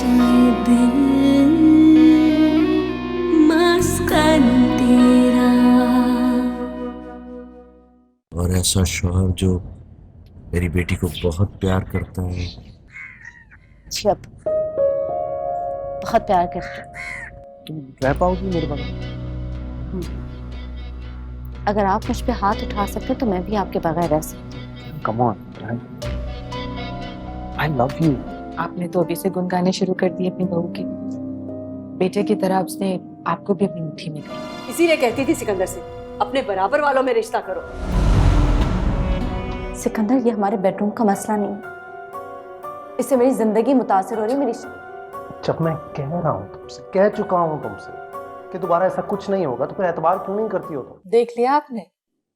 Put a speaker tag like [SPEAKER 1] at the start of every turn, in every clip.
[SPEAKER 1] शायद दिल मस्कन तेरा।
[SPEAKER 2] और ऐसा शौहर जो मेरी बेटी को बहुत प्यार करता है।
[SPEAKER 3] जी अब बहुत प्यार करते हो।
[SPEAKER 2] तुम रह पाओगी मेरे बगैर?
[SPEAKER 3] अगर आप मुझ पे हाथ उठा सकते तो मैं भी आपके बगैर रह सकती।
[SPEAKER 2] Come on, I love you.
[SPEAKER 4] आपने तो अभी से गुनगाने शुरू कर दिए अपनी बहू की। बेटे की तरह उसने आपको भी अपनी मुट्ठी में कर।
[SPEAKER 5] इसीलिए कहती थी सिकंदर से अपने बराबर वालों में रिश्ता करो।
[SPEAKER 3] सिकंदर, ये हमारे बेडरूम का मसला नहीं है, इससे मेरी जिंदगी मुतासिर हो रही है। मेरी
[SPEAKER 6] जब मैं कह रहा हूँ तुमसे, कह चुका हूँ तुमसे कि दोबारा ऐसा कुछ नहीं होगा, तो फिर एतबार क्यों नहीं करती हो तुम?
[SPEAKER 4] देख लिया आपने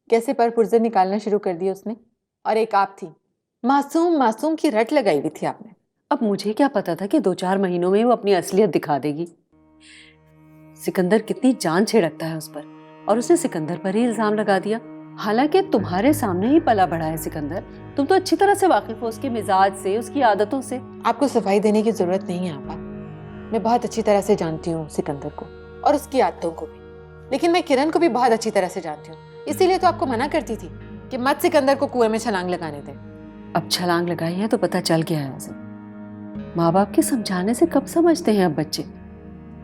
[SPEAKER 4] कैसे पर पुर्जे निकालना शुरू कर दिए उसने। और एक आप थी, मासूम मासूम की रट लगाई हुई थी आपने।
[SPEAKER 5] अब मुझे क्या पता था कि 2-4 महीनों में वो अपनी असलियत दिखा देगी। सिकंदर कितनी जान छिड़कता है उस पर, और उसने सिकंदर पर ही इल्जाम लगा दिया। हालांकि तुम्हारे सामने ही पला बढ़ा है सिकंदर। तुम तो अच्छी तरह से वाकिफ हो उसके मिजाज से, उसकी आदतों से।
[SPEAKER 4] आपको सफाई देने की जरूरत नहीं है आपा। मैं बहुत अच्छी तरह से जानती हूँ सिकंदर को और उसकी आदतों को भी, लेकिन मैं किरण को भी बहुत अच्छी तरह से जानती हूँ। इसीलिए तो आपको मना करती थी कि मत सिकंदर को कुएं में छलांग लगाने दें।
[SPEAKER 5] अब छलांग लगाई है तो पता चल गया है उसे। माँ बाप के समझाने से कब समझते हैं अब बच्चे?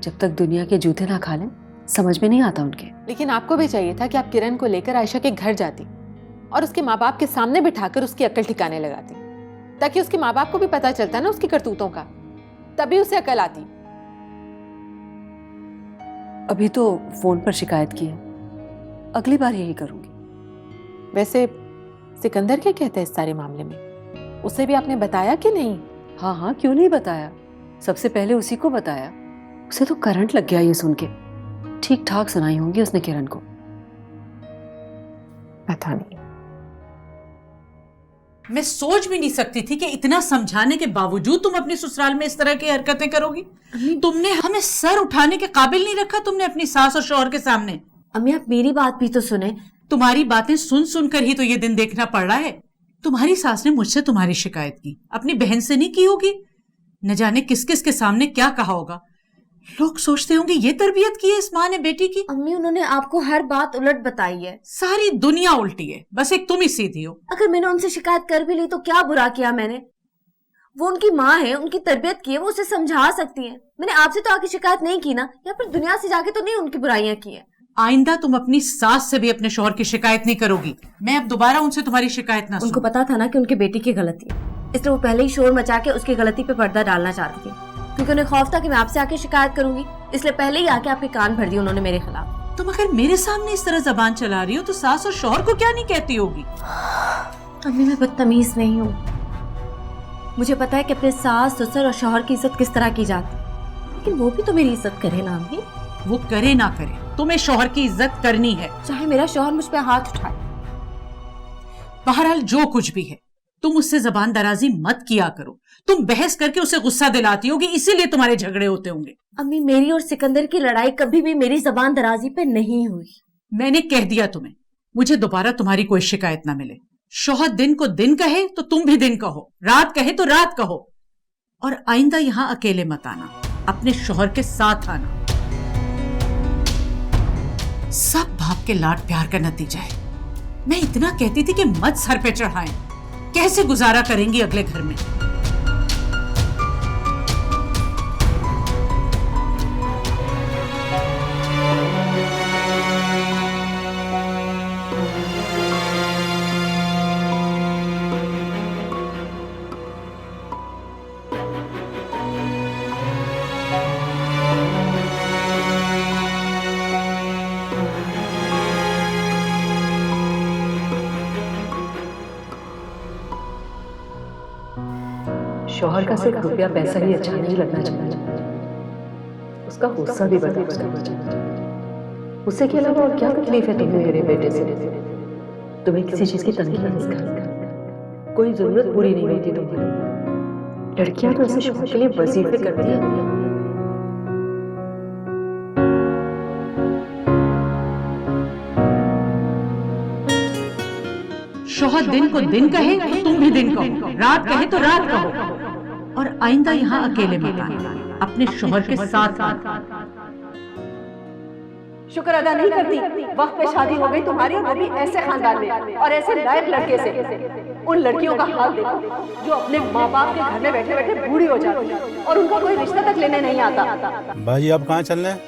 [SPEAKER 5] जब तक दुनिया के जूते ना खा लें समझ में नहीं आता उनके।
[SPEAKER 4] लेकिन आपको भी चाहिए था कि आप किरण को लेकर आयशा के घर जाती और उसके माँ बाप के सामने बिठाकर उसकी अक्ल ठिकाने लगाती, ताकि उसके माँ बाप को भी पता चलता ना उसकी करतूतों का, तभी उसे अकल आती।
[SPEAKER 5] अभी तो फोन पर शिकायत की है, अगली बार यही करूंगी।
[SPEAKER 4] वैसे सिकंदर क्या कहता है इस सारे मामले में? उसे भी आपने बताया कि नहीं?
[SPEAKER 5] हाँ हाँ, क्यों नहीं बताया, सबसे पहले उसी को बताया। उसे तो करंट लग गया ये सुन के। ठीक ठाक सुनाई होंगी उसने किरण को।
[SPEAKER 4] पता नहीं।
[SPEAKER 7] मैं सोच भी नहीं सकती थी कि इतना समझाने के बावजूद तुम अपनी ससुराल में इस तरह की हरकतें करोगी। तुमने हमें सर उठाने के काबिल नहीं रखा तुमने अपनी सास और शौहर के सामने।
[SPEAKER 1] अम्मी आप मेरी बात भी तो सुने।
[SPEAKER 7] तुम्हारी बातें सुन सुनकर ही तो ये दिन देखना पड़ रहा है। तुम्हारी सास ने मुझसे तुम्हारी शिकायत की, अपनी बहन से नहीं की होगी। न जाने किस किस के सामने क्या कहा होगा। लोग सोचते होंगे ये तरबियत की है इस माँ ने बेटी की।
[SPEAKER 1] अम्मी उन्होंने आपको हर बात उलट बताई है।
[SPEAKER 7] सारी दुनिया उल्टी है, बस एक तुम ही सीधी हो।
[SPEAKER 1] अगर मैंने उनसे शिकायत कर भी ली तो क्या बुरा किया मैंने? वो उनकी माँ है, उनकी तरबियत की है, वो उसे समझा सकती है। मैंने आपसे तो आके शिकायत नहीं की ना, या फिर दुनिया से जाके तो नहीं उनकी बुराइयां की है।
[SPEAKER 7] आइंदा तुम अपनी सास से भी अपने शौहर की शिकायत नहीं करोगी। मैं अब दोबारा उनसे तुम्हारी शिकायत ना
[SPEAKER 1] उनको पता था ना कि उनकी बेटी की गलती है, इसलिए वो पहले ही शोर मचा के उसकी गलती पे पर्दा डालना चाहती थी, क्योंकि उन्हें खौफ था कि मैं आपसे आके शिकायत करूंगी, इसलिए पहले ही आके आपके कान भर दिए उन्होंने मेरे खिलाफ।
[SPEAKER 7] तुम अगर मेरे सामने इस तरह जबान चला रही हो तो सास और शौहर को क्या नहीं कहती होगी?
[SPEAKER 1] अम्मी मैं बदतमीज नहीं हूँ, मुझे पता है कि अपने सास ससुर और शौहर की इज्जत किस तरह की जाती है, लेकिन वो भी तो मेरी इज्जत करे ना अम्मी।
[SPEAKER 7] वो करे ना करे, तुम्हें शौहर की इज्जत करनी है,
[SPEAKER 1] चाहे मेरा शौहर मुझ पे हाथ उठाए।
[SPEAKER 7] बहरहाल जो कुछ भी है तुम उससे जबान दराजी मत किया करो। तुम बहस करके उसे गुस्सा दिलाती होगी, इसीलिए तुम्हारे झगड़े होते होंगे।
[SPEAKER 1] अम्मी मेरी और सिकंदर की लड़ाई कभी भी मेरी जबान दराजी पे नहीं हुई।
[SPEAKER 7] मैंने कह दिया तुम्हें, मुझे दोबारा तुम्हारी कोई शिकायत ना मिले। शौहर दिन को दिन कहे तो तुम भी दिन कहो, रात कहे तो रात कहो, और आइंदा यहां अकेले मत आना, अपने शौहर के साथ आना। सब बाप के लाड प्यार का नतीजा है। मैं इतना कहती थी कि मत सर पे चढ़ाएं, कैसे गुजारा करेंगी अगले घर में।
[SPEAKER 5] शौहर का सिर्फ रुपया पैसा ही अच्छा नहीं लगना चाहिए, उसका गुस्सा भी बदलना चाहिए। उससे के अलावा और क्या तकलीफ है तुम्हें मेरे बेटे से? तुम्हें किसी चीज की तंगी नहीं करती, कोई जरूरत पूरी नहीं होती तुम्हें। लड़कियां तो ऐसे शौहर के लिए वजीफे करती हैं।
[SPEAKER 7] शौहर दिन को दिन कहे तो तुम भी दिन कहो, रात कहे तो रात कहो। और आइंदा यहाँ अकेले मत आना, अपने शोहर के साथ आना।
[SPEAKER 5] शुक्र अदा नहीं करती, वक्त पे शादी हो गई तुम्हारी, वो भी ऐसे खानदान में और ऐसे लायक लड़के से। उन लड़कियों का हाल देखो जो अपने माँ बाप के घर में बैठे बैठे बूढ़ी हो जाती है और उनका कोई रिश्ता तक लेने नहीं आता।
[SPEAKER 8] भाई अब कहाँ चल रहे हैं?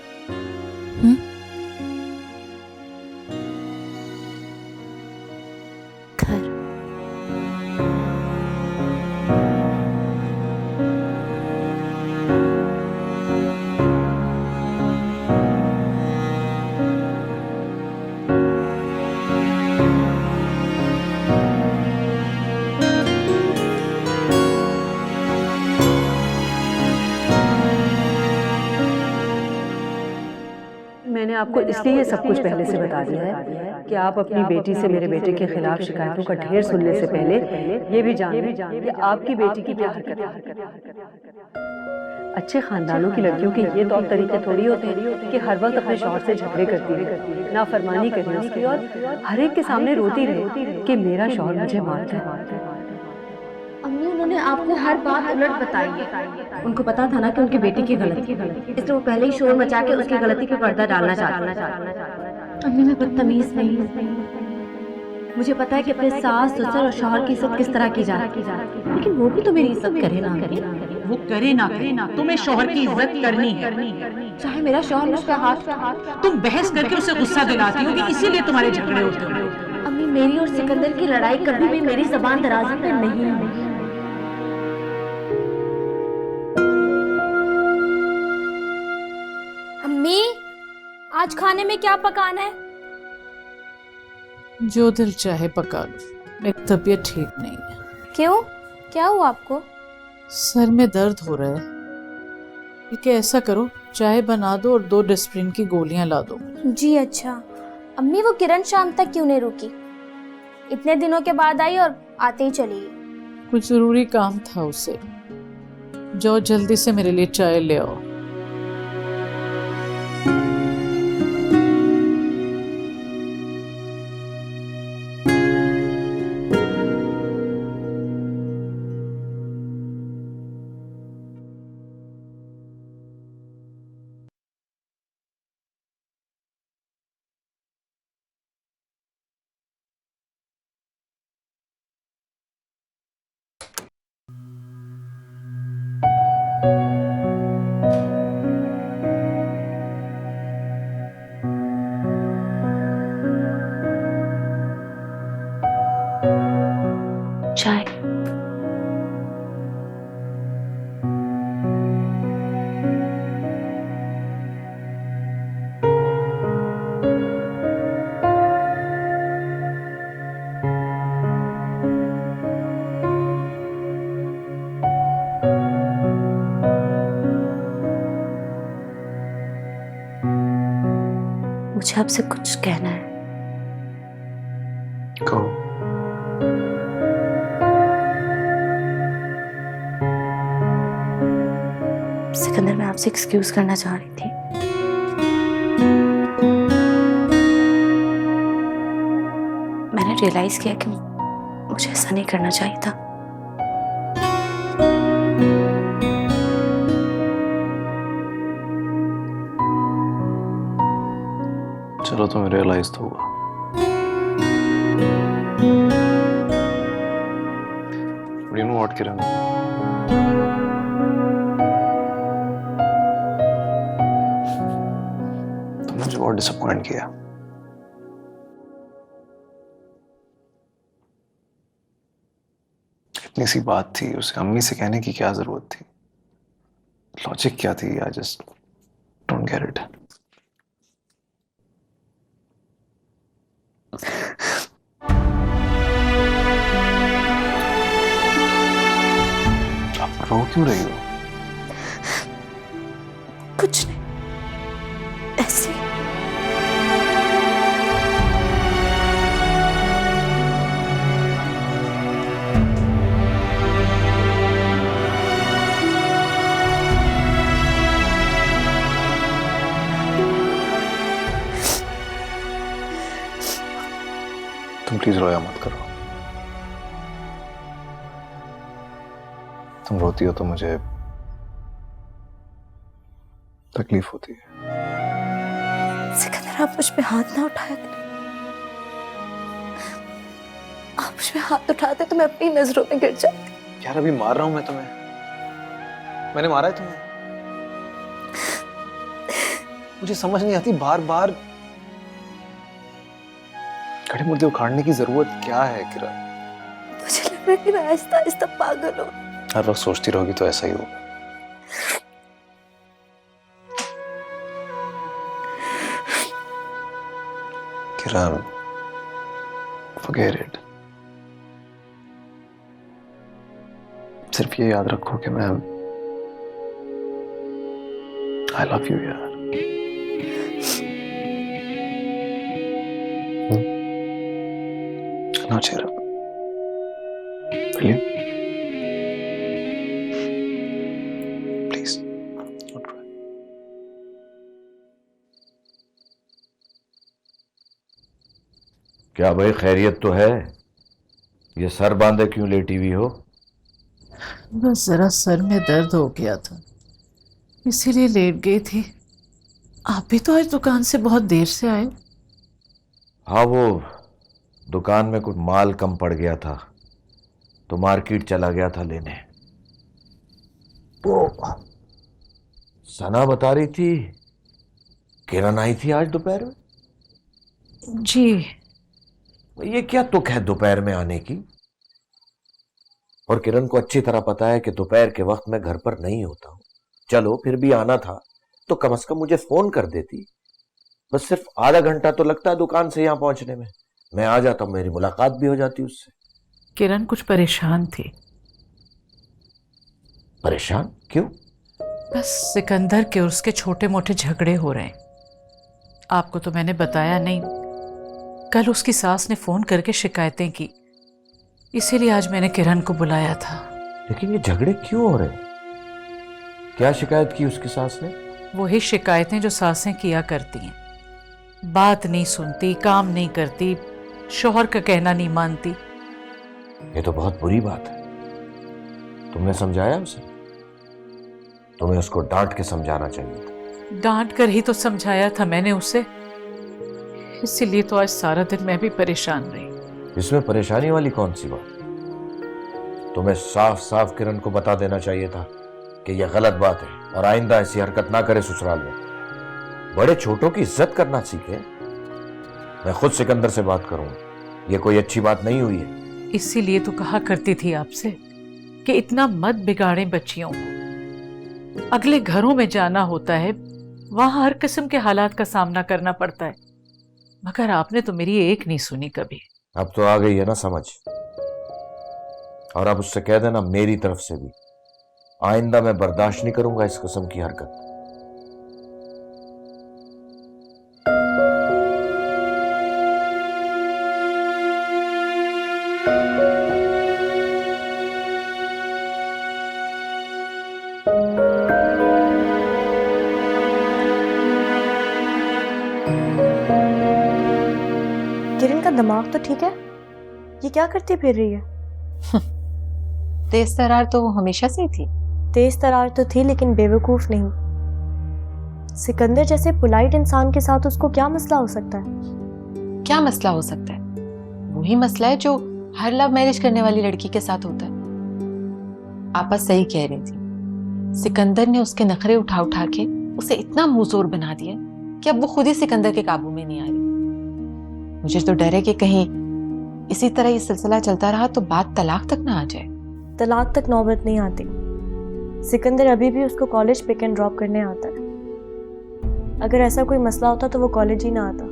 [SPEAKER 1] घर।
[SPEAKER 5] मैंने आपको इसलिए ये सब कुछ पहले से बता दिया है कि आप अपनी बेटी से मेरे बेटे के खिलाफ शिकायतों का ढेर सुनने से पहले ये भी जान लें कि आपकी बेटी की क्या हरकत है। अच्छे खानदानों की लड़कियों के ये तौर तरीके थोड़ी होते हैं कि हर वक्त अपने शौहर से झगड़े करती रहे, नाफरमानी करे उसकी और हर एक के सामने रोती रहे कि मेरा शौहर मुझे मारता है।
[SPEAKER 1] अम्मी, उन्होंने आपको हर बात उलट बताई है। उनको पता था ना कि उनकी बेटी की गलती, इसलिए वो पहले ही शोर मचा के उसकी गलती पे पर्दा डालना चाहता। अम्मी, मैं बदतमीज नहीं, मुझे पता है कि अपने सास ससुर और शौहर की इज्जत किस तरह की जाती है, लेकिन वो भी तो मेरी इज्जत करे ना।
[SPEAKER 7] वो करे ना करे, तुम्हें शोहर की इज्जत करनी है।
[SPEAKER 1] चाहे मेरा शौहर मुझ पे हाथ,
[SPEAKER 7] तुम बहस करके उसे गुस्सा दिलाती होगी, इसीलिए तुम्हारे झगड़े होते होंगे।
[SPEAKER 1] अम्मी, मेरी और सिकंदर की लड़ाई कभी भी मेरी जबान दराजी पे नहीं है।
[SPEAKER 9] अम्मी, आज खाने में क्या पकाना है?
[SPEAKER 7] जो दिल चाहे पका लो, मेरी तबीयत ठीक नहीं है।
[SPEAKER 9] क्यों, क्या हुआ आपको?
[SPEAKER 7] सर में दर्द हो रहा है। ठीक है, ऐसा करो, चाय बना दो और 2 डिस्प्रिन की गोलियां ला दो।
[SPEAKER 9] जी अच्छा। अम्मी, वो किरण शाम तक क्यों नहीं रुकी? इतने दिनों के बाद आई और आते ही चली गई।
[SPEAKER 7] कुछ जरूरी काम था उसे। जाओ जल्दी से मेरे लिए चाय ले आओ।
[SPEAKER 1] चाय। मुझे आपसे कुछ कहना है।
[SPEAKER 6] कहो।
[SPEAKER 1] सिकंदर, मैं आपसे एक्सक्यूज करना चाह रही थी। मैंने रियलाइज किया कि मुझे ऐसा नहीं करना चाहिए था।
[SPEAKER 6] चलो, तुम्हें रियलाइज तो हुआ। But you know what, किरण? तुमने मुझे बहुत डिसअपॉइंट किया। इतनी सी बात थी, उसे अम्मी से कहने की क्या जरूरत थी? लॉजिक क्या थी? I just don't get it. आप रो क्यों रही हो?
[SPEAKER 1] कुछ नहीं, ऐसे ही।
[SPEAKER 6] तुम प्लीज रोया मत करो। तुम रोती हो तो मुझे तकलीफ होती है।
[SPEAKER 3] सिकंदर, आप मुझ पे हाथ ना उठाया करें। आप मुझ पे हाथ उठाते तो मैं अपनी नजरों में गिर जाती।
[SPEAKER 6] यार अभी मार रहा हूं मैं तुम्हें? मैंने मारा है तुम्हें? मुझे समझ नहीं आती, बार बार खड़े मुर्दे उखाड़ने की जरूरत क्या है किरण?
[SPEAKER 3] मुझे लग रहा है कि मैं आहिस्ता आहिस्ता पागल हूँ।
[SPEAKER 6] हर वक्त सोचती रहोगी तो ऐसा ही होगा। किरण, forget it. सिर्फ ये याद रखो कि मैं I love you यार। Now cheer up. Will you? Please. Don't cry.
[SPEAKER 2] क्या भाई, खैरियत तो है? ये सर बांधे क्यों लेटी हुई हो?
[SPEAKER 7] बस जरा सर में दर्द हो गया था, इसीलिए लेट गई थी। आप भी तो आज दुकान से बहुत देर से आए।
[SPEAKER 2] हाँ, वो दुकान में कुछ माल कम पड़ गया था तो मार्केट चला गया था लेने। वो सना बता रही थी किरण आई थी आज दोपहर में।
[SPEAKER 7] जी।
[SPEAKER 2] ये क्या तुक है दोपहर में आने की? और किरण को अच्छी तरह पता है कि दोपहर के वक्त मैं घर पर नहीं होता हूं। चलो फिर भी आना था तो कम से कम मुझे फोन कर देती। बस सिर्फ आधा घंटा तो लगता है दुकान से यहां पहुंचने में। मैं आ जाता, मेरी मुलाकात भी हो जाती उससे।
[SPEAKER 7] किरण कुछ परेशान थी।
[SPEAKER 2] परेशान क्यों?
[SPEAKER 7] बस सिकंदर के और उसके छोटे मोटे झगड़े हो रहे हैं। आपको तो मैंने बताया नहीं, कल उसकी सास ने फोन करके शिकायतें की, इसीलिए आज मैंने किरण को बुलाया था।
[SPEAKER 2] लेकिन ये झगड़े क्यों हो रहे हैं? क्या शिकायत की उसकी सास ने?
[SPEAKER 7] वही शिकायतें जो सासें किया करती हैं। बात नहीं सुनती, काम नहीं करती, शौहर का कहना नहीं मानती।
[SPEAKER 2] ये तो बहुत बुरी बात है। तुमने समझाया उसे? तुम्हें उसको डांट के समझाना चाहिए था।
[SPEAKER 7] डांट कर ही तो समझाया था मैंने उसे, इसीलिए तो आज सारा दिन मैं भी परेशान रही।
[SPEAKER 2] इसमें परेशानी वाली कौन सी बात? तुम्हें साफ साफ किरण को बता देना चाहिए था कि यह गलत बात है और आइंदा ऐसी हरकत ना करे ससुराल में। बड़े छोटों की इज्जत करना सीखे। मैं खुद सिकंदर से बात करूंगा, यह कोई अच्छी बात नहीं हुई है।
[SPEAKER 7] इसीलिए तो कहा करती थी आपसे कि इतना मत बिगाड़ें बच्चियों को। अगले घरों में जाना होता है, वहां हर किस्म के हालात का सामना करना पड़ता है, मगर आपने तो मेरी एक नहीं सुनी कभी।
[SPEAKER 2] अब तो आ गई है ना समझ। और अब उससे कह देना मेरी तरफ से भी, आइंदा मैं बर्दाश्त नहीं करूंगा इस किस्म की हरकत।
[SPEAKER 3] किरण का दिमाग तो ठीक है? ये क्या करती फिर रही है?
[SPEAKER 4] तेज तरार तो वो हमेशा से ही थी।
[SPEAKER 3] तेज तरार तो थी लेकिन बेवकूफ नहीं। सिकंदर जैसे पोलाइट इंसान के साथ उसको क्या मसला हो सकता है?
[SPEAKER 4] क्या मसला हो सकता है? वही मसला है जो हर लव मैरिज करने वाली लड़की के साथ होता है। आपा सही कह रही थी, सिकंदर ने उसके नखरे उठा उठा के उसे इतना मुंहजोर बना दिया कि अब वो खुद ही सिकंदर के काबू में नहीं आ रही। मुझे तो डर है कि कहीं इसी तरह ये सिलसिला चलता रहा तो बात तलाक तक ना आ जाए।
[SPEAKER 3] तलाक तक नौबत नहीं आती। सिकंदर अभी भी उसको कॉलेज पिक एंड ड्रॉप करने आता है। अगर ऐसा कोई मसला होता तो वो कॉलेज ही ना आता।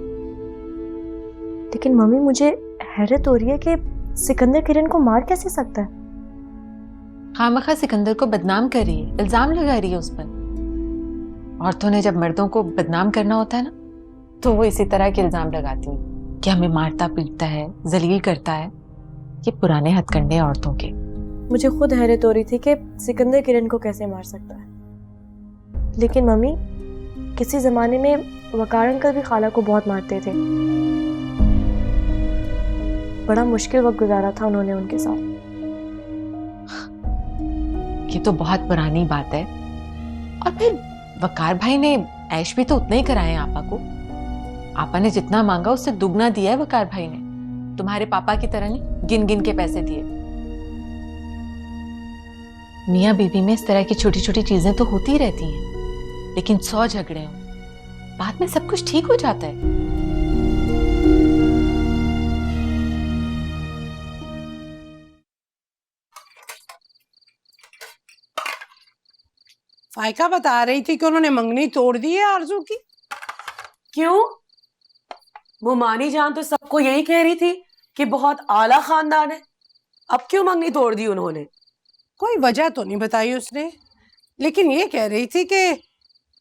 [SPEAKER 3] लेकिन मम्मी, मुझे हैरत हो रही है कि सिकंदर किरण को मार कैसे सकता है?
[SPEAKER 4] खामखा सिकंदर को बदनाम कर रही है, इल्जाम लगा रही है उस पर। औरतों ने जब मर्दों को बदनाम करना होता है ना, तो वो इसी तरह के इल्जाम लगाती है कि हमें मारता पीटता है, जलील करता है। ये पुराने हथकंडे औरतों के।
[SPEAKER 3] मुझे खुद हैरत हो रही थी कि सिकंदर किरण को कैसे मार सकता है। लेकिन मम्मी, किसी जमाने में वकार अंकल भी खाला को बहुत मारते थे। बड़ा मुश्किल वक्त गुजारा था उन्होंने उनके साथ।
[SPEAKER 4] ये तो बहुत पुरानी बात है। और फिर वकार भाई ने ऐश भी तो उतना ही कराए आपा को। आपा ने जितना मांगा उससे दुगना दिया है वकार भाई ने। तुम्हारे पापा की तरह नहीं गिन गिन के पैसे दिए। मियाँ बीवी में इस तरह की छोटी छोटी चीजें तो होती रहती हैं, लेकिन 100 झगड़े हो बाद में सब कुछ ठीक हो जाता है।
[SPEAKER 8] फाइका बता रही थी कि उन्होंने मंगनी तोड़ दी है आरजू की।
[SPEAKER 1] क्यों? वो मानी जान तो सबको यही कह रही थी कि बहुत आला खानदान है। अब क्यों मंगनी तोड़ दी उन्होंने?
[SPEAKER 8] कोई वजह तो नहीं बताई उसने, लेकिन ये कह रही थी कि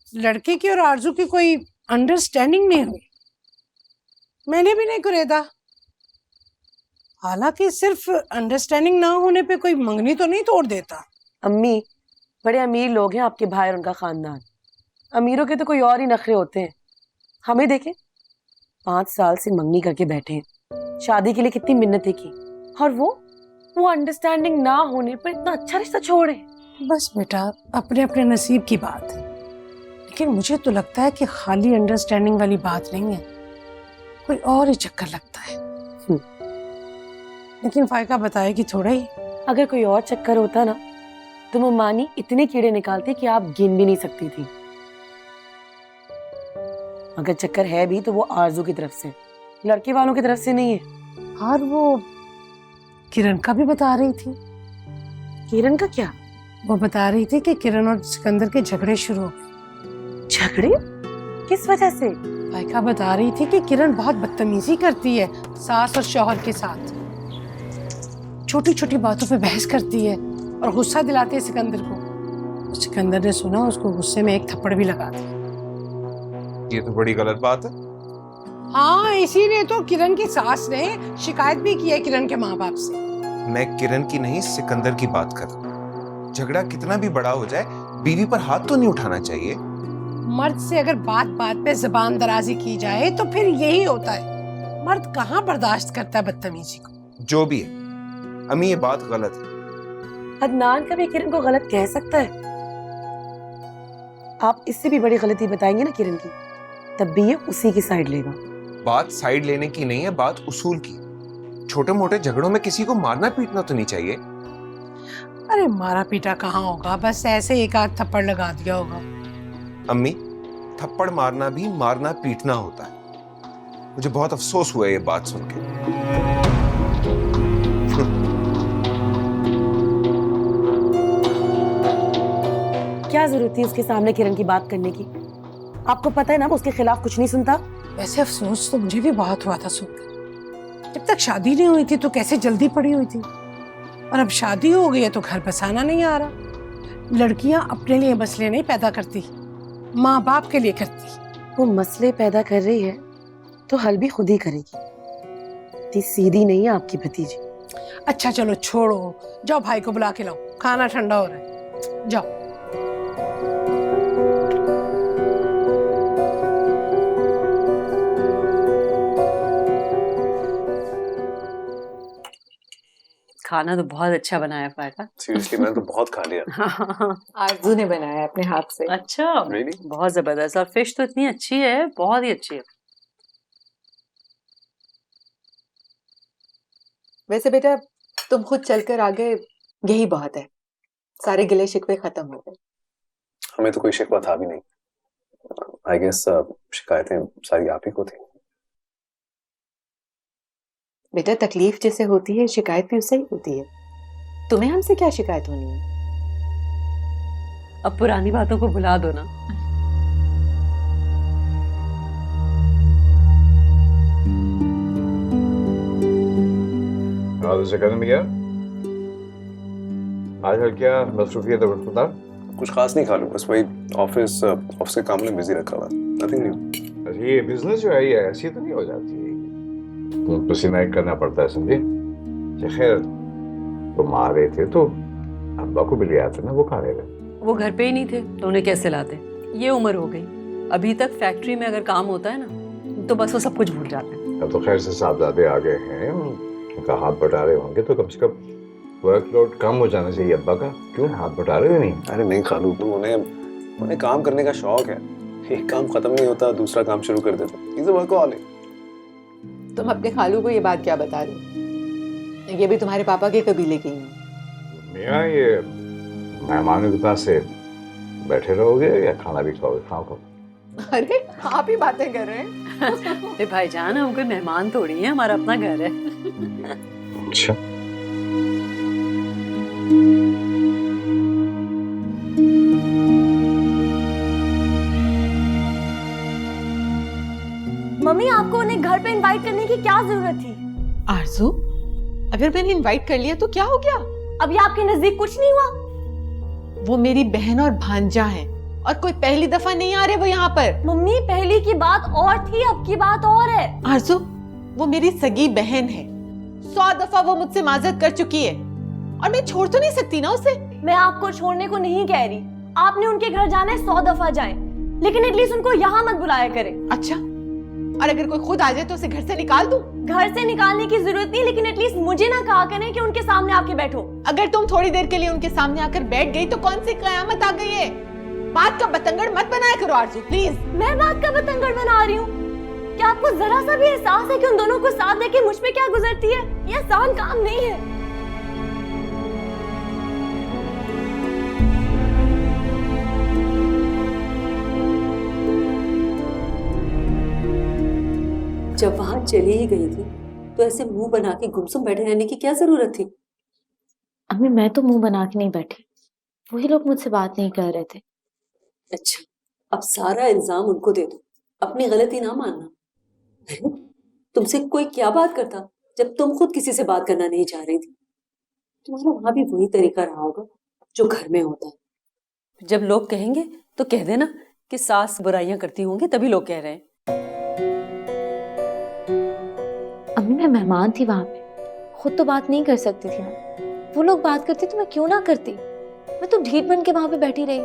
[SPEAKER 8] लड़की की और आरजू की कोई अंडरस्टैंडिंग नहीं हुई। मैंने भी नहीं कुरेदा। हालांकि सिर्फ अंडरस्टैंडिंग ना होने पे कोई मंगनी तो नहीं तोड़ देता।
[SPEAKER 1] अम्मी, बड़े अमीर लोग हैं आपके भाई और उनका खानदान। अमीरों के तो कोई और ही नखरे होते हैं। हमें देखें, 5 साल से मंगनी करके बैठे हैं, शादी के लिए कितनी मिन्नतें की, और वो अंडरस्टैंडिंग ना होने पर इतना अच्छा रिश्ता छोड़े।
[SPEAKER 8] बस बेटा, अपने अपने नसीब की बात है। लेकिन मुझे तो लगता है कि खाली अंडरस्टैंडिंग वाली बात नहीं है, कोई और ही चक्कर लगता है। लेकिन फायका बताएगी थोड़ा ही।
[SPEAKER 1] अगर कोई और चक्कर होता ना तो मम्मानी इतने कीड़े निकालती कि आप गिन भी नहीं सकती थी। अगर चक्कर है भी तो वो आरजू की तरफ से, लड़के वालों की तरफ से नहीं है।
[SPEAKER 8] और वो किरण का भी बता रही थी।
[SPEAKER 1] किरण का क्या?
[SPEAKER 8] वो बता रही थी कि किरण और सिकंदर के झगड़े शुरू हो गए।
[SPEAKER 1] झगड़े? किस वजह से?
[SPEAKER 8] फाइका बता रही थी कि किरण बहुत बदतमीजी करती है सास और शौहर के साथ। छोटी छोटी बातों पे बहस करती है और गुस्सा दिलाती है सिकंदर को। सिकंदर ने सुना, उसको गुस्से में एक थप्पड़ भी लगा दिया।
[SPEAKER 10] ये तो बड़ी गलत बात है।
[SPEAKER 8] हाँ, इसीलिए तो किरण की सास ने शिकायत भी की है किरण के माँ बाप से।
[SPEAKER 10] मैं किरण की नहीं, सिकंदर की बात कर रहा हूँ। झगड़ा कितना भी बड़ा हो जाए, बीवी पर हाथ तो नहीं उठाना चाहिए।
[SPEAKER 8] मर्द से अगर बात बात पे जबान दराजी की जाए तो फिर यही होता है। मर्द कहाँ बर्दाश्त करता है बदतमीजी को।
[SPEAKER 10] जो भी है अम्मी, ये बात गलत है।
[SPEAKER 1] अदनान कभी किरण को गलत कह सकता है? आप इससे भी बड़ी गलती बताएंगे ना किरण की, तब भी ये उसी की साइड लेगा।
[SPEAKER 10] बात साइड लेने की नहीं है, बात उसूल की। छोटे मोटे झगड़ों में किसी को मारना पीटना तो नहीं चाहिए।
[SPEAKER 8] अरे मारा पीटा कहाँ होगा, बस ऐसे एक आध थप्पड़ लगा दिया होगा।
[SPEAKER 10] अम्मी, थप्पड़ मारना भी मारना पीटना होता है। मुझे बहुत अफसोस हुआ ये बात सुन के।
[SPEAKER 1] क्या जरूरत थी उसके सामने किरण की बात करने की? आपको पता है ना, वो उसके खिलाफ कुछ नहीं सुनता।
[SPEAKER 8] वैसे अफसोस तो मुझे भी बहुत हुआ था सुनकर। जब तक शादी नहीं हुई थी तो कैसे जल्दी पड़ी हुई थी, और अब शादी हो गई है तो घर बसाना नहीं आ रहा। लड़कियां अपने लिए मसले नहीं पैदा करती, माँ बाप के लिए करती।
[SPEAKER 1] वो मसले पैदा कर रही है तो हल भी खुद ही करेगी। इतनी सीधी नहीं है आपकी भतीजी।
[SPEAKER 8] अच्छा चलो छोड़ो, जाओ भाई को बुला के लाओ, खाना ठंडा हो रहा है। जाओ।
[SPEAKER 5] खाना तो बहुत अच्छा बनाया फायका।
[SPEAKER 6] सीरियसली मैंने तो बहुत खा लिया।
[SPEAKER 4] आरजू ने बनाया अपने हाथ से।
[SPEAKER 5] अच्छा,
[SPEAKER 6] Really?
[SPEAKER 5] बहुत जबरदस्त। और फिश तो इतनी अच्छी है, बहुत ही अच्छी है।
[SPEAKER 4] वैसे बेटा, तुम खुद चलकर आ गए, यही बहुत है। सारे गिले शिकवे खत्म हो गए।
[SPEAKER 6] हमें तो कोई शिकवा था भी नहीं। आई गेस शिकायतें सारी आप ही को थी।
[SPEAKER 4] बेटा, तकलीफ जैसे होती है शिकायत भी उससे ही होती है। तुम्हें हमसे क्या शिकायत होनी है?
[SPEAKER 5] अब पुरानी बातों को भुला दो ना।
[SPEAKER 11] आजकल क्या मसरूफियत है?
[SPEAKER 6] कुछ खास नहीं खालू, बस वही ऑफिस के काम में बिजी रखा हुआ। Nothing new.
[SPEAKER 11] ये बिजनेस जो है ये ऐसी तो नहीं हो जाती है, तो पसीना एक करना पड़ता है, समझे? खैर तुम आ रहे थे तो अब्बा को भी ले आते ना, वो कहाँ रहे?
[SPEAKER 5] वो घर पे ही नहीं थे तो उन्हें कैसे लाते? ये उम्र हो गई, अभी तक फैक्ट्री में अगर काम होता है ना तो बस वो सब कुछ भूल जाते हैं।
[SPEAKER 11] अब तो खैर से साहबजादे आ गए हैं, उनका हाथ बटा रहे होंगे तो कम से कम वर्कलोड कम हो जाना चाहिए अब्बा का। क्यों हाथ बटा रहे हो? नहीं
[SPEAKER 6] अरे नहीं खालू, तुम उन्हें काम करने का शौक है। एक काम खत्म नहीं होता दूसरा काम शुरू कर देता। He's a workaholic।
[SPEAKER 4] तुम अपने खालू को ये बात क्या बता रहे हो? ये भी तुम्हारे पापा के कबीले की हैं।
[SPEAKER 11] मियाँ, ये मेहमानों के पास से बैठे रहोगे या खाना भी खाओगे? खाओ।
[SPEAKER 4] अरे आप ही बातें कर रहे हैं।
[SPEAKER 5] भाईजान, हम कोई मेहमान थोड़ी है, हमारा अपना घर है।
[SPEAKER 6] अच्छा,
[SPEAKER 3] मम्मी, आपको उन्हें घर पे इनवाइट करने की क्या जरूरत थी?
[SPEAKER 4] आरज़ू, अगर मैंने इनवाइट कर लिया तो क्या हो गया?
[SPEAKER 3] अभी आपके नजदीक कुछ नहीं हुआ?
[SPEAKER 4] वो मेरी बहन और भांजा है और कोई पहली दफा नहीं आ रहे वो यहाँ पर।
[SPEAKER 3] मम्मी, पहली की बात और थी, अब की बात और है।
[SPEAKER 4] आरज़ू, वो मेरी सगी बहन है। 100 दफा वो मुझसे माजरत कर चुकी है और मैं छोड़ तो नहीं सकती ना उसे।
[SPEAKER 3] मैं आपको छोड़ने को नहीं कह रही, आपने उनके घर जाना है 100 दफा जाएं, लेकिन एटलीस्ट उनको यहाँ मत बुलाया करें।
[SPEAKER 4] अच्छा, और अगर कोई खुद आ जाए तो उसे घर से निकाल दूं?
[SPEAKER 3] घर से निकालने की जरूरत नहीं, लेकिन एटलीस्ट मुझे ना कहा करें कि उनके सामने आके बैठो।
[SPEAKER 4] अगर तुम थोड़ी देर के लिए उनके सामने आकर बैठ गई तो कौन सी कयामत आ गई है? बात का बतंगड़ मत बनाया करो आरज़ू, प्लीज।
[SPEAKER 3] मैं बात का बतंगड़ बना रही हूँ? क्या आपको जरा सा भी एहसास है कि उन दोनों को साथ देके मुझ पे क्या गुजरती है? ये आसान काम नहीं है।
[SPEAKER 5] जब वहां चली ही गई थी तो ऐसे मुंह बना के गुमसुम बैठे रहने की क्या जरूरत थी?
[SPEAKER 1] अम्मी, मैं तो मुंह बना के नहीं बैठी, वही लोग मुझसे बात नहीं कर रहे थे।
[SPEAKER 5] अच्छा, अब सारा इल्जाम उनको दे दो, अपनी गलती ना मानना। तुमसे कोई क्या बात करता जब तुम खुद किसी से बात करना नहीं चाह रही थी? तुम्हारा वहां भी वही तरीका रहा होगा जो घर में होता है। जब लोग कहेंगे तो कह देना कि सास बुराइयां करती होंगी तभी लोग कह रहे हैं।
[SPEAKER 1] अम्मी, मैं मेहमान थी वहां पे, खुद तो बात नहीं कर सकती थी ना। वो लोग बात करते तो मैं क्यों ना करती? मैं तो ढीठ बन के वहां पे बैठी रही।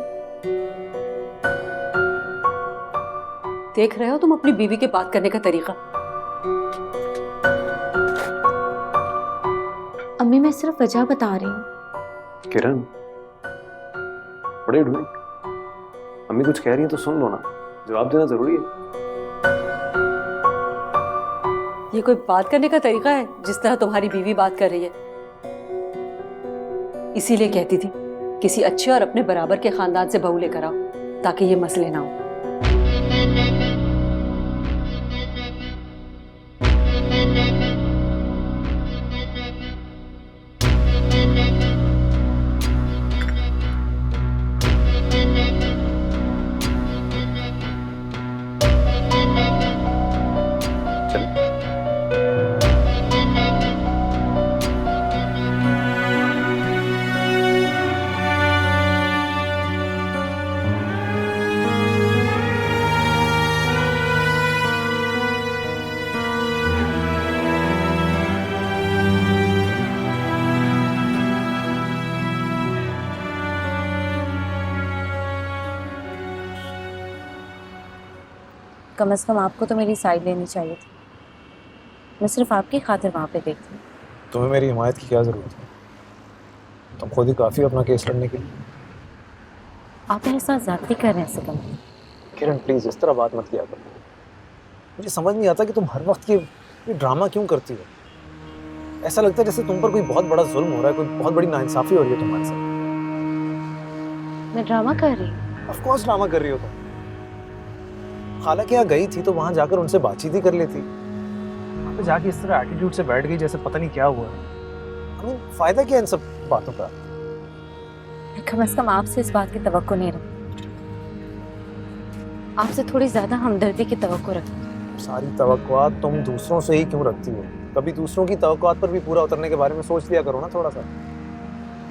[SPEAKER 5] देख रहे हो तुम अपनी बीवी के बात करने का तरीका?
[SPEAKER 1] अम्मी, मैं सिर्फ वजह बता रही हूँ।
[SPEAKER 6] किरण, बड़े ढूंढ, अम्मी कुछ कह रही है तो सुन लो ना, जवाब देना जरूरी है।
[SPEAKER 5] ये कोई बात करने का तरीका है जिस तरह तुम्हारी बीवी बात कर रही है? इसीलिए कहती थी किसी अच्छे और अपने बराबर के खानदान से बहू लेकर आओ ताकि ये मसले ना हो।
[SPEAKER 1] कम से कम आपको तो मेरी साइड लेनी चाहिए थी। मैं सिर्फ आपकी खातिर वहाँ पे गई थी।
[SPEAKER 6] तुम्हें मेरी हिमायत की क्या जरूरत है? तुम खुद ही काफी अपना केस लड़ने के लिए।
[SPEAKER 1] आप मेरे साथ ज्यादती कर रहे हैं सिकंदर।
[SPEAKER 6] किरण प्लीज इस तरह बात मत किया करो। मुझे समझ नहीं आता कि तुम हर वक्त ये ड्रामा क्यों करती हो। ऐसा लगता है जैसे तुम पर कोई बहुत बड़ा जुल्म हो रहा है, कोई बहुत बड़ी नाइंसाफी हो रही है तुम्हारे साथ।
[SPEAKER 1] मैं ड्रामा कर रही हूँ?
[SPEAKER 6] ऑफ कोर्स ड्रामा कर रही हो तुम। हालांकि यहाँ गई थी तो वहां जाकर उनसे बातचीत ही कर लेती। वहां पे जाके इस तरह एटीट्यूड से बैठ गई जैसे पता नहीं क्या हुआ। फायदा क्या इन सब बातों का?
[SPEAKER 1] कम से कम आपसे इस बात की तवक्को नहीं रखती। आपसे थोड़ी ज्यादा हमदर्दी की तवक्को रखती।
[SPEAKER 6] सारी तवक्कुआत तुम दूसरों से ही क्यों रखती हो? कभी दूसरों की तवक्कुआत पर भी पूरा उतरने के बारे में सोच लिया करो ना थोड़ा सा।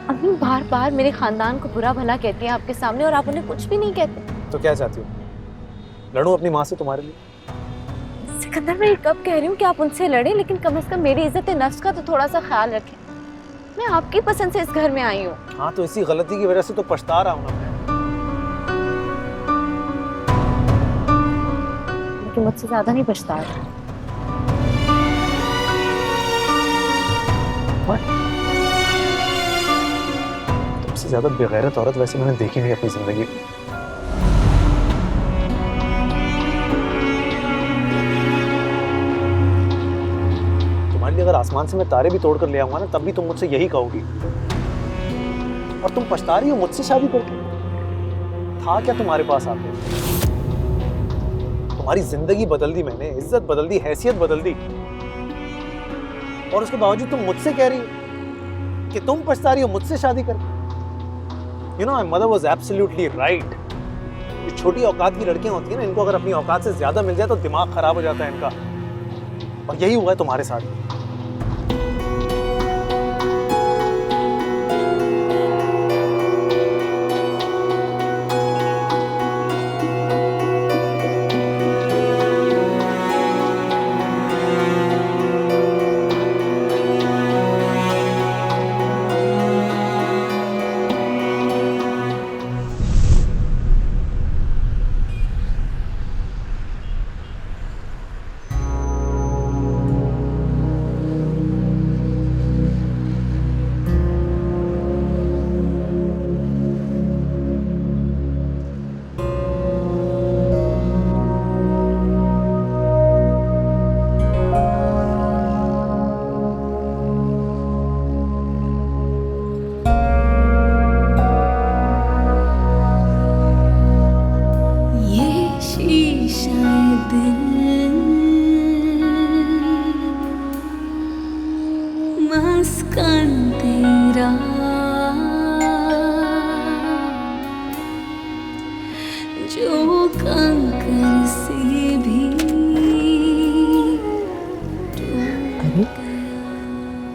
[SPEAKER 1] अम्मी बार बार मेरे खानदान को बुरा भला कहती हैं आपके सामने और आप उन्हें कुछ भी नहीं कहते।
[SPEAKER 6] तो क्या चाहती हो? लड़ूं अपनी माँ से तुम्हारे लिए?
[SPEAKER 1] सिकंदर, मैं ये कब कह रही हूँ कि आप उनसे लड़ें, लेकिन कम से कम मेरी इज्जत नफ्स का तो थोड़ा सा ख्याल रखें। मैं आपकी पसंद से इस घर में आई हूँ।
[SPEAKER 6] हाँ, तो इसी गलती की वजह से तो पछता रहा हूँ ना मैं।
[SPEAKER 1] लेकिन मुझसे ज्यादा नहीं पछता रहा।
[SPEAKER 6] तुमसे ज्यादा बेगैरत औरत वैसे मैंने देखी नहीं अपनी जिंदगी में। तुम्हारे लिए अगर आसमान से मैं तारे भी तोड़ कर ले आऊंगा ना, तब भी तुम मुझसे यही कहोगी। और तुम पछता रही हो मुझसे शादी करके। था क्या तुम्हारे पास आके? तुम्हारी जिंदगी बदल दी मैंने, इज्जत बदल दी, हैसियत बदल दी, और उसके बावजूद तुम मुझसे कह रही हो कि तुम पछता रही हो मुझसे शादी करके। You know, my mother was absolutely right. ये छोटी औकात की लड़कियां होती हैं ना, इनको अगर अपनी औकात से ज्यादा मिल जाए तो दिमाग खराब हो जाता है इनका, और यही हुआ है तुम्हारे साथ।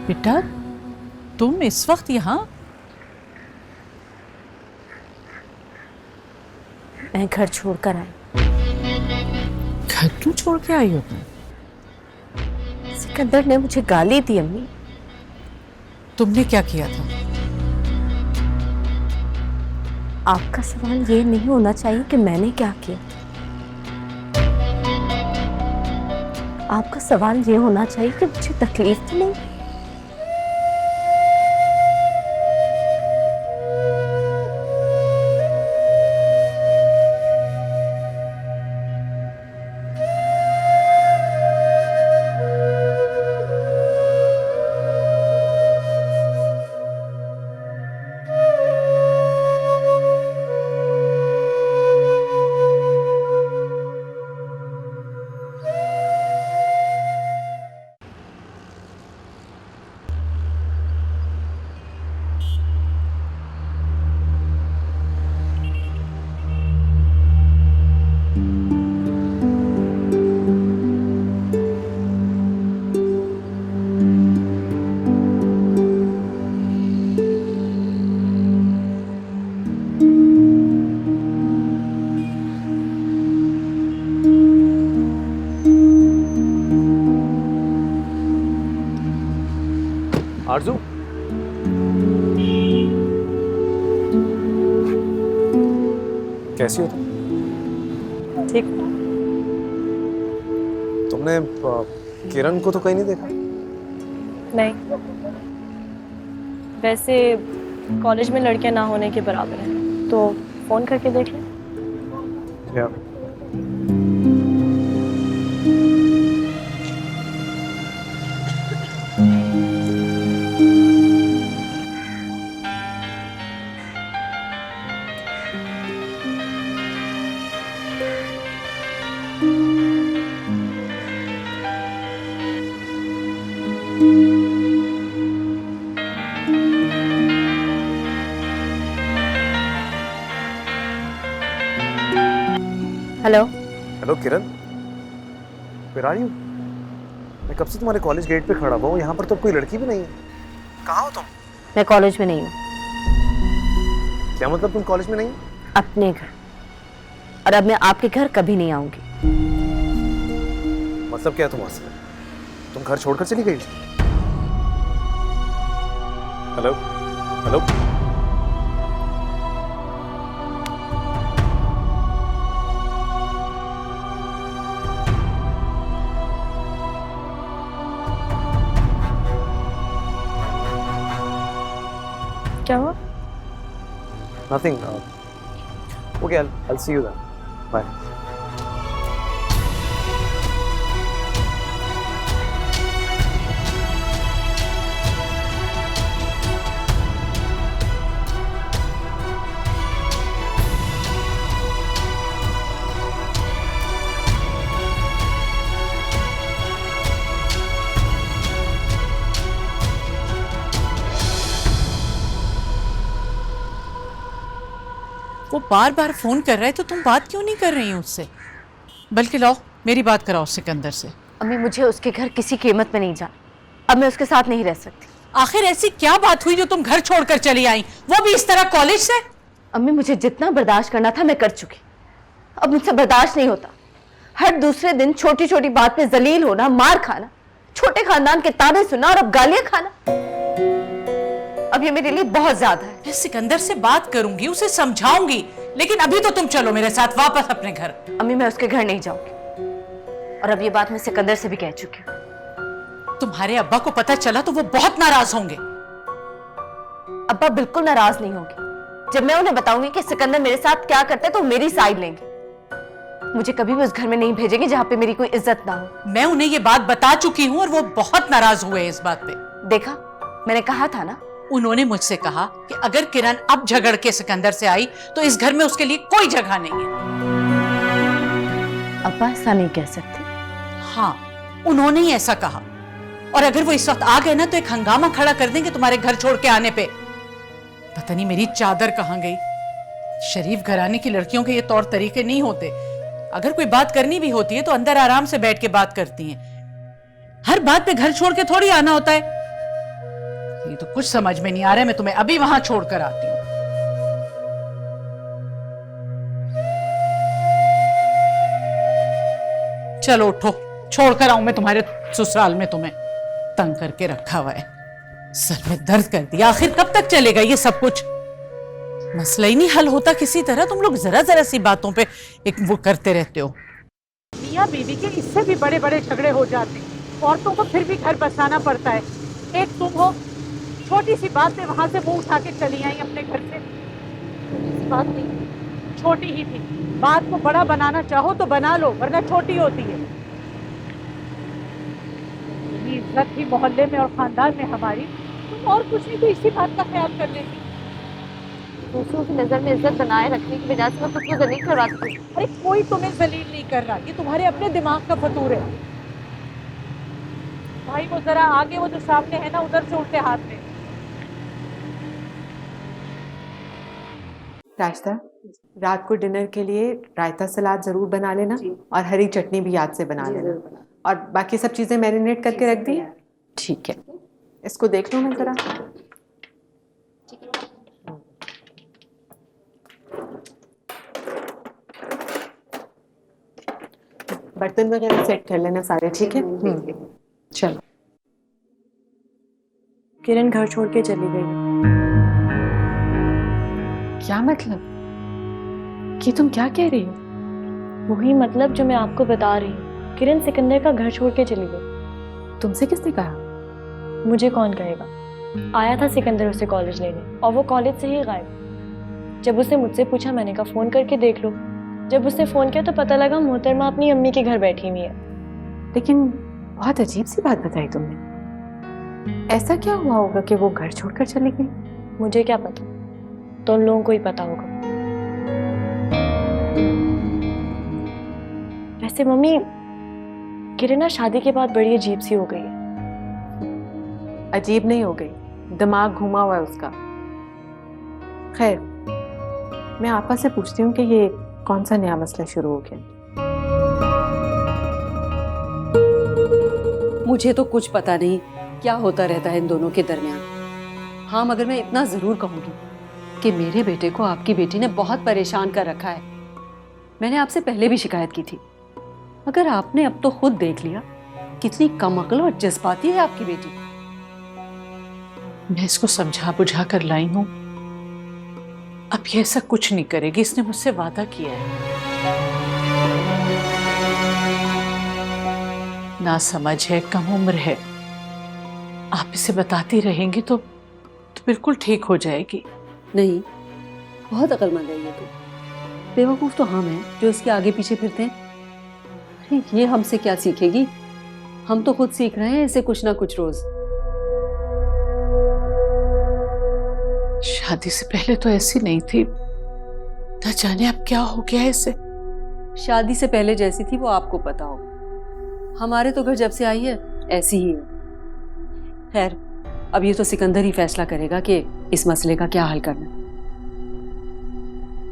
[SPEAKER 7] बेटा, तुम इस वक्त यहाँ?
[SPEAKER 3] मैं घर छोड़कर आई।
[SPEAKER 7] घर क्यों छोड़ के आई हो तुम?
[SPEAKER 3] सिकंदर ने मुझे गाली दी अम्मी।
[SPEAKER 7] तुमने क्या किया था?
[SPEAKER 3] आपका सवाल ये नहीं होना चाहिए कि मैंने क्या किया। आपका सवाल ये होना चाहिए कि मुझे तकलीफ तो नहीं।
[SPEAKER 6] आरजू, कैसी हो तुम?
[SPEAKER 3] ठीक।
[SPEAKER 6] तुमने किरण को तो कहीं नहीं देखा?
[SPEAKER 3] नहीं, वैसे कॉलेज में लड़कियां ना होने के बराबर है, तो फोन करके देख लें।
[SPEAKER 6] या
[SPEAKER 3] हेलो।
[SPEAKER 6] हेलो किरण, फिर आ रही हो? मैं कब से तुम्हारे कॉलेज गेट पे खड़ा हुआ हूँ, यहाँ पर तो कोई लड़की भी नहीं है। कहाँ हो तुम?
[SPEAKER 3] मैं कॉलेज में नहीं हूँ।
[SPEAKER 6] क्या मतलब तुम कॉलेज में नहीं?
[SPEAKER 3] अपने घर, और अब मैं आपके घर कभी नहीं आऊंगी।
[SPEAKER 6] मतलब क्या है तुम्हारा? तुम घर छोड़कर चली गई? हेलो हेलो,
[SPEAKER 3] क्या हुआ?
[SPEAKER 6] Nothing. Okay, I'll see you then. Bye.
[SPEAKER 7] वो बार बार फोन कर रहा है तो तुम बात क्यों नहीं कर रही हो उससे? बल्कि लाओ मेरी बात कराओ सिकंदर से।
[SPEAKER 1] अम्मी मुझे उसके घर किसी कीमत में नहीं जाना। अब मैं उसके साथ नहीं रह सकती।
[SPEAKER 7] आखिर ऐसी क्या बात हुई जो तुम घर छोड़कर चली आई, वो भी इस तरह कॉलेज से?
[SPEAKER 1] अम्मी मुझे जितना बर्दाश्त करना था मैं कर चुकी, अब मुझसे बर्दाश्त नहीं होता। हर दूसरे दिन छोटी छोटी बात पे जलील होना, मार खाना, छोटे खानदान के ताने सुनना और अब गालियां खाना, अब ये मेरे लिए बहुत ज्यादा है।
[SPEAKER 7] मैं सिकंदर से बात करूंगी, उसे समझाऊंगी, लेकिन अभी तो तुम चलो मेरे साथ वापस अपने घर।
[SPEAKER 1] अम्मी मैं उसके घर नहीं जाऊंगी, और अब ये बात मैं सिकंदर से भी कह चुकी हूँ।
[SPEAKER 7] तुम्हारे अब्बा को पता चला तो वो बहुत नाराज होंगे।
[SPEAKER 1] अब्बा बिल्कुल नाराज नहीं होंगे। जब मैं उन्हें बताऊंगी कि सिकंदर मेरे साथ क्या करते तो मेरी साइड लेंगे। मुझे कभी भी उस घर में नहीं भेजेंगे जहां पे मेरी कोई इज्जत ना हो।
[SPEAKER 7] मैं उन्हें ये बात बता चुकी हूँ और वो बहुत नाराज हुए इस बात पे।
[SPEAKER 1] देखा, मैंने कहा था ना।
[SPEAKER 7] उन्होंने मुझसे कहा कि अगर किरण अब झगड़ के सिकंदर से आई तो इस घर में उसके लिए कोई जगह नहीं है।
[SPEAKER 1] अब्बा ऐसा नहीं कह सकते।
[SPEAKER 7] हाँ, उन्होंने ही ऐसा कहा, और अगर वो इस वक्त आ गए ना तो एक हंगामा खड़ा कर देंगे तुम्हारे घर छोड़ के आने पे। पता नहीं मेरी चादर कहाँ गई। शरीफ घराने की लड़कियों के ये तौर तरीके नहीं होते। अगर कोई बात करनी भी होती है तो अंदर आराम से बैठ के बात करती हैं। हर बात पे घर छोड़ के थोड़ी आना होता है। ये तो कुछ समझ में नहीं आ रहा है। मैं तुम्हें अभी वहां छोड़कर आती हूँ। चलो उठो, छोड़कर आऊं मैं तुम्हारे ससुराल में। तुम्हें तंग करके रखा हुआ है, सर में दर्द कर दिया। आखिर कब तक चलेगा ये सब कुछ? मसला ही नहीं हल होता किसी तरह। तुम लोग जरा जरा सी बातों पे एक वो करते रहते हो।
[SPEAKER 5] मियाँ बीवी के इससे भी बड़े बड़े झगड़े हो जाते हैं। औरतों को फिर भी घर बसाना पड़ता है। एक तुम हो, छोटी सी बात में वहां से मुंह उठा के चली आई अपने घर से। बात नहीं, छोटी ही थी। बात को बड़ा बनाना चाहो तो बना लो, वरना छोटी होती है। इज्जत थी मोहल्ले में और खानदान में हमारी, तुम और कुछ नहीं तो इसी बात का ख्याल कर लेती।
[SPEAKER 1] दूसरों की नजर में इज्जत बनाए रखने की वजह से मैं खुद को जलील करवाती हूँ।
[SPEAKER 5] अरे कोई तुम्हें जलील नहीं कर रहा, ये तुम्हारे अपने दिमाग का फतूर है। भाई वो जरा आगे, वो जो सामने है ना, उधर से उल्टे हाथ में।
[SPEAKER 4] रास्ता, रात को डिनर के लिए रायता सलाद जरूर बना लेना और हरी चटनी भी याद से बना लेना। और बाकी सब चीजें मैरिनेट करके रख दी। ठीक है, इसको देख लो मैं जरा। बर्तन वगैरह सेट कर लेना सारे, ठीक है? चलो।
[SPEAKER 3] किरण घर छोड़ के चली गई।
[SPEAKER 4] क्या मतलब? कि तुम क्या कह रही हो?
[SPEAKER 3] वही मतलब जो मैं आपको बता रही हूँ। किरण सिकंदर का घर छोड़ के चली गई।
[SPEAKER 4] तुमसे किसने कहा?
[SPEAKER 3] मुझे कौन कहेगा। आया था सिकंदर उसे कॉलेज लेने और वो कॉलेज से ही गायब। जब उसने मुझसे पूछा मैंने कहा फ़ोन करके देख लो। जब उसने फ़ोन किया तो पता लगा मोहतरमा अपनी अम्मी के घर बैठी हुई है।
[SPEAKER 4] लेकिन बहुत अजीब सी बात बताई तुमने। ऐसा क्या हुआ होगा कि वो घर छोड़कर चली गई?
[SPEAKER 3] मुझे क्या पता, तो उन लोगों को ही पता होगा। वैसे मम्मी, किरण शादी के बाद बड़ी अजीब सी हो गई है।
[SPEAKER 4] अजीब नहीं हो गई, दिमाग घुमा हुआ है उसका। खैर, मैं आपा से पूछती हूँ कि ये कौन सा नया मसला शुरू हो गया।
[SPEAKER 12] मुझे तो कुछ पता नहीं क्या होता रहता है इन दोनों के दरमियान। हाँ, मगर मैं इतना जरूर कहूंगी कि मेरे बेटे को आपकी बेटी ने बहुत परेशान कर रखा है। मैंने आपसे पहले भी शिकायत की थी, मगर आपने अब तो खुद देख लिया कितनी कम अक्ल और जज्बाती है आपकी बेटी।
[SPEAKER 7] मैं इसको समझा बुझा कर लाई हूं, अब ये ऐसा कुछ नहीं करेगी। इसने मुझसे वादा किया है। ना समझ है, कम उम्र है। आप इसे बताती रहेंगी तो बिल्कुल ठीक हो जाएगी।
[SPEAKER 12] नहीं, बहुत अक्लमंद है ये तो। बेवकूफ तो हम हैं जो इसके आगे पीछे फिरते हैं। अरे ये हमसे क्या सीखेगी? हम तो खुद सीख रहे हैं इसे कुछ ना कुछ रोज।
[SPEAKER 8] शादी से पहले तो ऐसी नहीं थी, न जाने अब क्या हो गया इसे।
[SPEAKER 12] शादी से पहले जैसी थी वो आपको पता हो। हमारे तो घर जब से आई है ऐसी ही है। खैर, अब ये तो सिकंदर ही फैसला करेगा कि इस मसले का क्या हल करना है।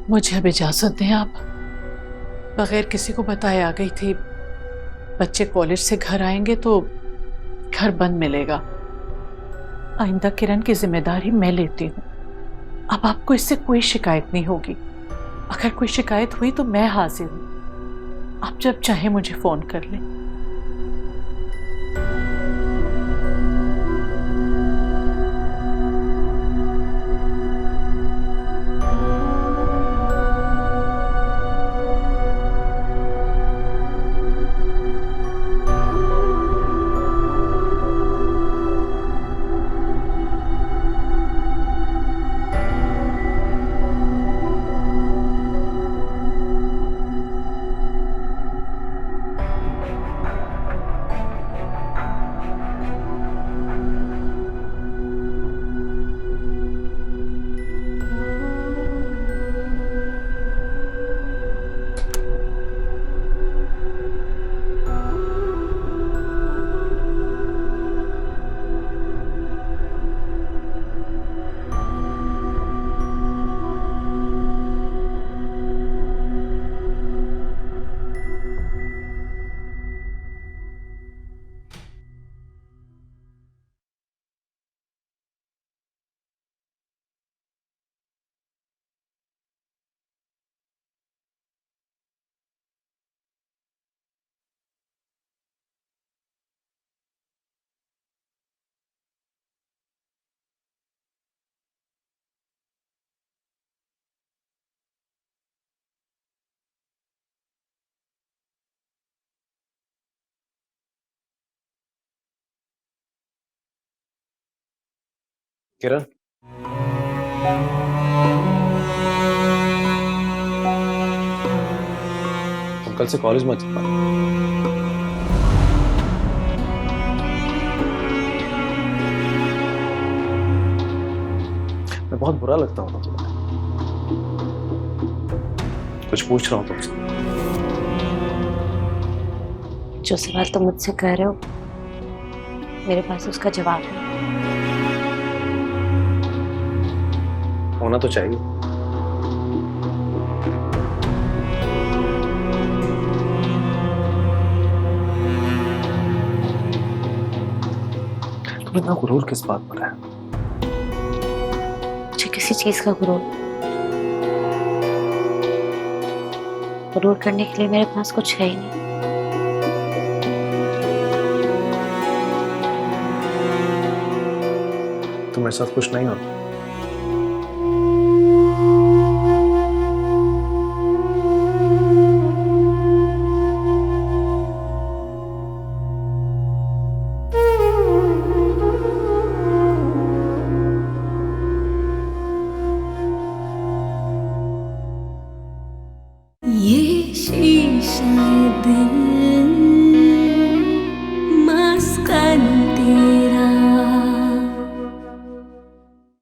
[SPEAKER 8] मुझे अब इजाजत दें आप। बगैर किसी को बताए आ गई थी। बच्चे कॉलेज से घर आएंगे तो घर बंद मिलेगा। आइंदा किरण की जिम्मेदारी मैं लेती हूँ। अब आपको इससे कोई शिकायत नहीं होगी। अगर कोई शिकायत हुई तो मैं हाजिर हूँ। आप जब चाहे मुझे फोन कर लें।
[SPEAKER 6] किरण, हम कल से कॉलेज मत जा पाए। मैं बहुत बुरा लगता हूँ तुमसे। कुछ पूछ रहा हूँ तुमसे।
[SPEAKER 1] जो सवाल तुम मुझसे कह रहे हो मेरे पास उसका जवाब है।
[SPEAKER 6] होना तो चाहिए। तुम इतना गुरूर किस बात पर है?
[SPEAKER 1] मुझे किसी चीज का गुरूर करने के लिए मेरे पास कुछ है ही नहीं।
[SPEAKER 6] तुम मेरे साथ खुश नहीं हो?